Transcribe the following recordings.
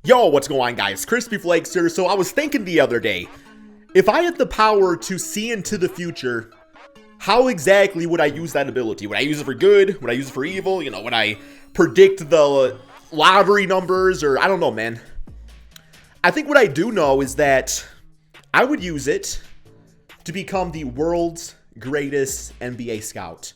Yo, what's going on, guys? Crispy Flakes here. So I was thinking the other day, if I had the power to see into the future, how exactly would I use that ability? Would I use it for good? Would I use it for evil? You know, would I predict the lottery numbers? Or I don't know, man. I think what I do know is that I would use it to become the world's greatest NBA scout.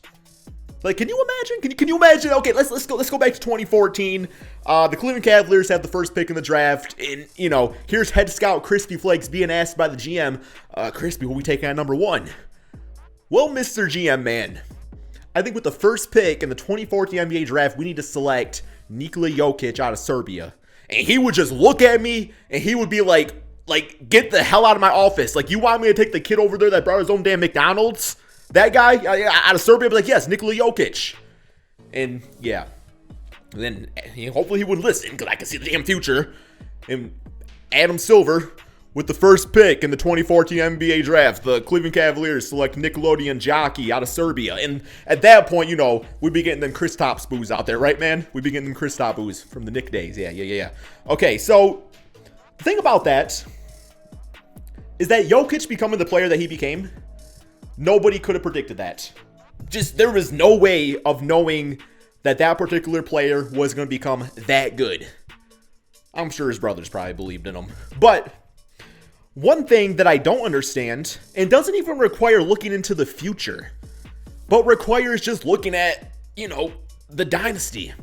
Like, can you imagine? Can you imagine? Okay, let's go back to 2014. The Cleveland Cavaliers have the first pick in the draft, and here's head scout Crispy Flakes being asked by the GM, Crispy, who we taking at number 1? Well, Mr. GM, man, I think with the first pick in the 2014 NBA draft, we need to select Nikola Jokic out of Serbia, and he would just look at me, and he would be like, get the hell out of my office. Like, you want me to take the kid over there that brought his own damn McDonald's? That guy out of Serbia, be like, yes, Nikola Jokic. And yeah. And then hopefully he would listen, because I can see the damn future. And Adam Silver, with the first pick in the 2014 NBA draft, the Cleveland Cavaliers select Nickelodeon Jockey out of Serbia. And at that point, we'd be getting them Kristaps boos out there, right, man? We'd be getting them Kristaps boos from the Nick days. Yeah. Okay, so the thing about that is that Jokic becoming the player that he became, nobody could have predicted that. There was no way of knowing that particular player was going to become that good. I'm sure his brothers probably believed in him. But one thing that I don't understand, and doesn't even require looking into the future, but requires just looking at, the dynasty.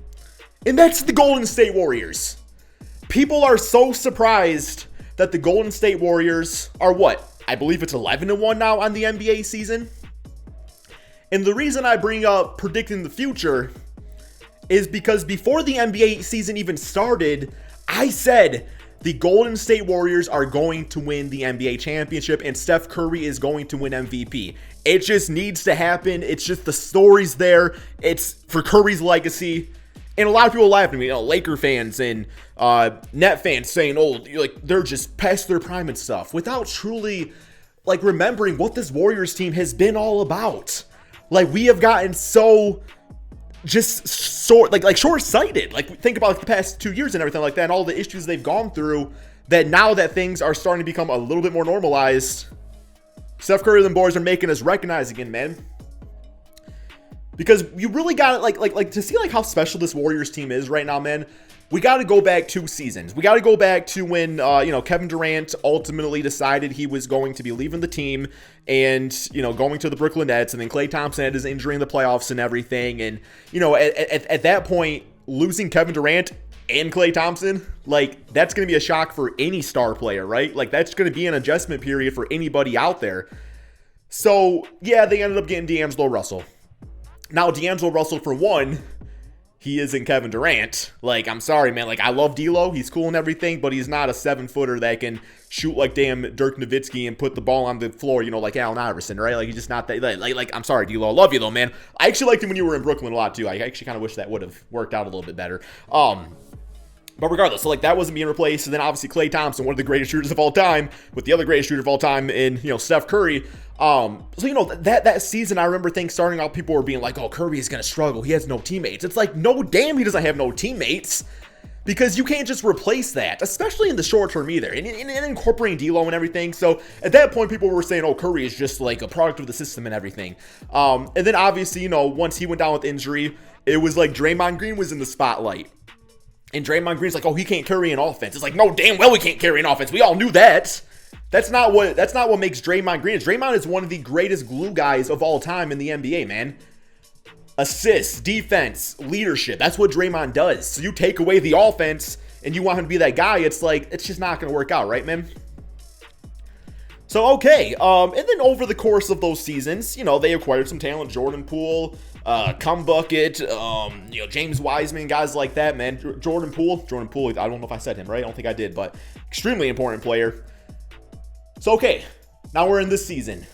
And that's the Golden State Warriors. People are so surprised that the Golden State Warriors are what? I believe it's 11-1 now on the NBA season. And the reason I bring up predicting the future is because before the NBA season even started, I said the Golden State Warriors are going to win the NBA championship and Steph Curry is going to win MVP. It just needs to happen. It's just the story's there. It's for Curry's legacy. And a lot of people laugh at me, Laker fans and Net fans saying, they're just past their prime and stuff, without truly, remembering what this Warriors team has been all about. We have gotten so short-sighted. Think about the past 2 years and everything like that, and all the issues they've gone through, that now that things are starting to become a little bit more normalized, Steph Curry and the boys are making us recognize again, man. Because you really got it, to see how special this Warriors team is right now, man. We got to go back 2 seasons. We got to go back to when Kevin Durant ultimately decided he was going to be leaving the team and going to the Brooklyn Nets, and then Klay Thompson had his injury in the playoffs and everything, and at that point, losing Kevin Durant and Klay Thompson, that's going to be a shock for any star player, right? That's going to be an adjustment period for anybody out there. So yeah, they ended up getting D'Angelo Russell. Now, D'Angelo Russell, for one, he isn't Kevin Durant. I'm sorry, man. I love D'Lo. He's cool and everything, but he's not a 7-footer that can shoot like damn Dirk Nowitzki and put the ball on the floor, like Allen Iverson, right? He's just not that. I'm sorry, D'Lo. I love you, though, man. I actually liked him when you were in Brooklyn a lot, too. I actually kind of wish that would have worked out a little bit better. But regardless, that wasn't being replaced. And then obviously Klay Thompson, one of the greatest shooters of all time, with the other greatest shooter of all time in, Steph Curry. That season, I remember things starting out, people were being like, oh, Curry is going to struggle. He has no teammates. It's no, damn, he doesn't have no teammates. Because you can't just replace that, especially in the short term either. And incorporating D'Lo and everything. So at that point, people were saying, oh, Curry is just a product of the system and everything. And then obviously, once he went down with injury, it was Draymond Green was in the spotlight. And Draymond Green's oh, he can't carry an offense. It's no, damn well he can't carry an offense. We all knew that. That's not what makes Draymond Green. Draymond is one of the greatest glue guys of all time in the NBA, man. Assists, defense, leadership. That's what Draymond does. So you take away the offense and you want him to be that guy, it's just not going to work out, right, man? So, okay. And then over the course of those seasons, they acquired some talent. Jordan Poole, Cumbucket, James Wiseman, guys like that, man. Jordan Poole, I don't know if I said him, right? I don't think I did, but extremely important player. So, okay, now we're in this season.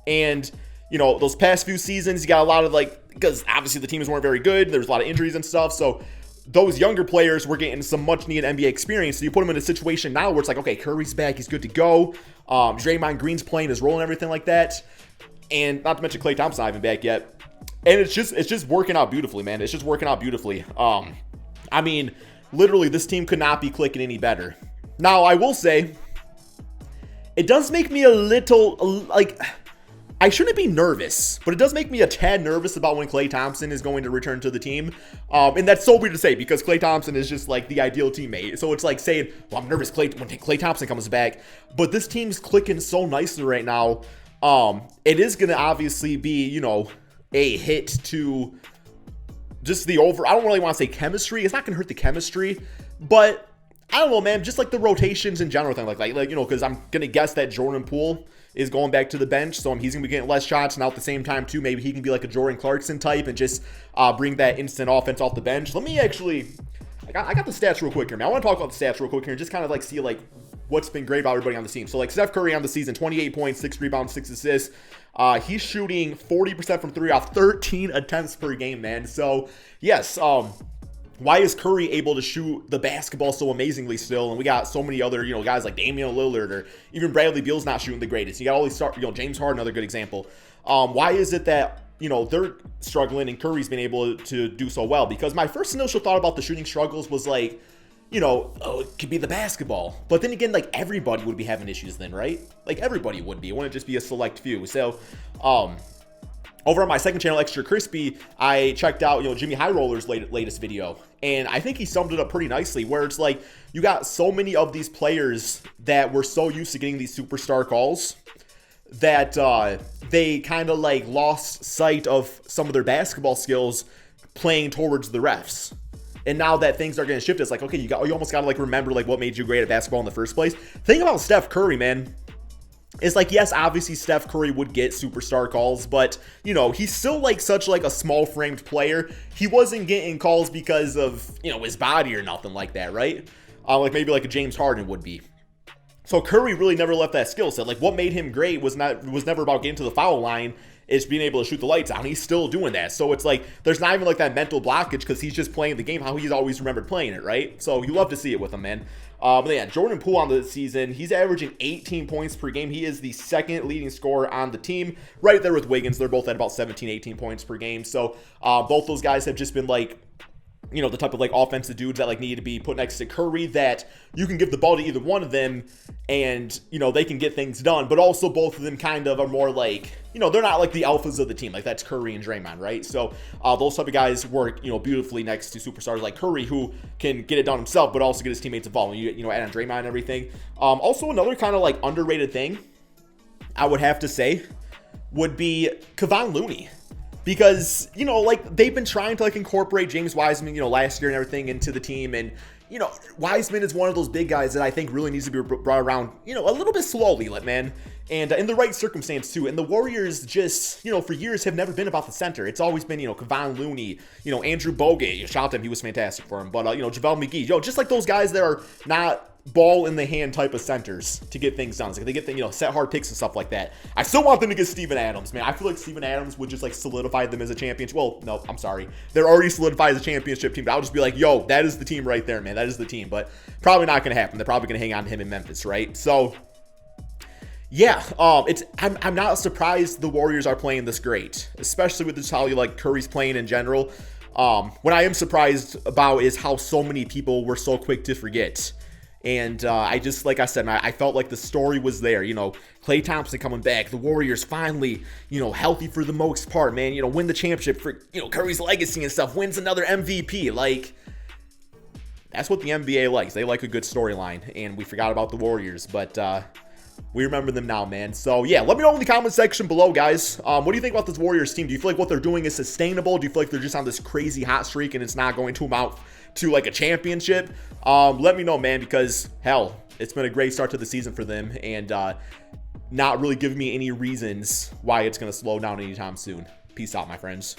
And, those past few seasons, you got a lot of, because obviously the teams weren't very good. There's a lot of injuries and stuff. So, those younger players were getting some much-needed NBA experience. So, you put them in a situation now where it's okay, Curry's back. He's good to go. Draymond Green's playing his role and everything like that. And not to mention Klay Thompson not even back yet. And it's just working out beautifully, man. It's just working out beautifully. Literally, this team could not be clicking any better. Now, I will say, it does make me a little, like, I shouldn't be nervous, but it does make me a tad nervous about when Klay Thompson is going to return to the team. And that's so weird to say because Klay Thompson is just like the ideal teammate. So it's like saying, well, I'm nervous when Klay Thompson comes back. But this team's clicking so nicely right now. It is going to obviously be, you know, a hit to just the I don't really want to say chemistry. It's not going to hurt the chemistry, but I don't know, man. Just like the rotations in general, thing like you know, because I'm gonna guess that Jordan Poole is going back to the bench, so he's gonna be getting less shots. And at the same time, too, maybe he can be like a Jordan Clarkson type and just bring that instant offense off the bench. Let me actually, I got the stats real quick here, man. I want to talk about the stats real quick here and just kind of like see like what's been great about everybody on the team. So like Steph Curry on the season, 28 points, 6 rebounds, 6 assists. He's shooting 40% from 3 off 13 attempts per game, man. So yes, why is Curry able to shoot the basketball so amazingly still? And we got so many other, you know, guys like Damian Lillard or even Bradley Beal's not shooting the greatest. You got all these you know, James Harden, another good example. Why is it that, you know, they're struggling and Curry's been able to do so well? Because my first initial thought about the shooting struggles was like, you know, oh, it could be the basketball. But then again, like everybody would be having issues then, right? Like everybody would be. It wouldn't just be a select few. So, over on my second channel, Extra Crispy, I checked out, you know, Jimmy High Roller's latest video, and I think he summed it up pretty nicely, where it's like, you got so many of these players that were so used to getting these superstar calls that they kind of like lost sight of some of their basketball skills playing towards the refs. And now that things are going to shift, it's like, okay, you almost got to like remember like what made you great at basketball in the first place. Think about Steph Curry, man. It's like, yes, obviously Steph Curry would get superstar calls, but, you know, he's still like such like a small framed player. He wasn't getting calls because of, you know, his body or nothing like that, right? Like maybe like a James Harden would be. So Curry really never left that skill set. Like what made him great was never about getting to the foul line. It's being able to shoot the lights out. And he's still doing that. So it's like, there's not even like that mental blockage because he's just playing the game how he's always remembered playing it, right? So you love to see it with him, man. But yeah, Jordan Poole on the season, he's averaging 18 points per game. He is the second leading scorer on the team, right there with Wiggins. They're both at about 17, 18 points per game. So both those guys have just been like, you know, the type of like offensive dudes that like need to be put next to Curry, that you can give the ball to either one of them and, you know, they can get things done. But also both of them kind of are more like, you know, they're not like the alphas of the team. Like that's Curry and Draymond, right? So those type of guys work, you know, beautifully next to superstars like Curry, who can get it done himself, but also get his teammates involved. You know, add on Draymond and everything. Also another kind of like underrated thing I would have to say would be Kevon Looney. Because, you know, like they've been trying to like incorporate James Wiseman, you know, last year and everything into the team. And, you know, Wiseman is one of those big guys that I think really needs to be brought around, you know, a little bit slowly, man. And in the right circumstance too. And the Warriors just, you know, for years have never been about the center. It's always been, you know, Kevon Looney, you know, Andrew Bogut. Shout out to him, he was fantastic for him. But, you know, JaVale McGee, you know, just like those guys that are not ball in the hand type of centers to get things done. It's like they get the, you know, set hard picks and stuff like that. I still want them to get Steven Adams, man. I feel like Steven Adams would just like solidify them as a championship. Well, no, I'm sorry. They're already solidified as a championship team, but I'll just be like, yo, that is the team right there, man. That is the team. But probably not going to happen. They're probably going to hang on to him in Memphis, right? So yeah, I'm not surprised the Warriors are playing this great, especially with this how you like Curry's playing in general. What I am surprised about is how so many people were so quick to forget. And I just, like I said, I felt like the story was there. You know, Klay Thompson coming back, the Warriors finally, you know, healthy for the most part, man. You know, win the championship for, you know, Curry's legacy and stuff, wins another MVP. Like, that's what the NBA likes. They like a good storyline, and we forgot about the Warriors, but we remember them now, man. So, yeah, let me know in the comment section below, guys. What do you think about this Warriors team? Do you feel like what they're doing is sustainable? Do you feel like they're just on this crazy hot streak and it's not going to amount to, like, a championship? Let me know, man, because, hell, it's been a great start to the season for them and not really giving me any reasons why it's going to slow down anytime soon. Peace out, my friends.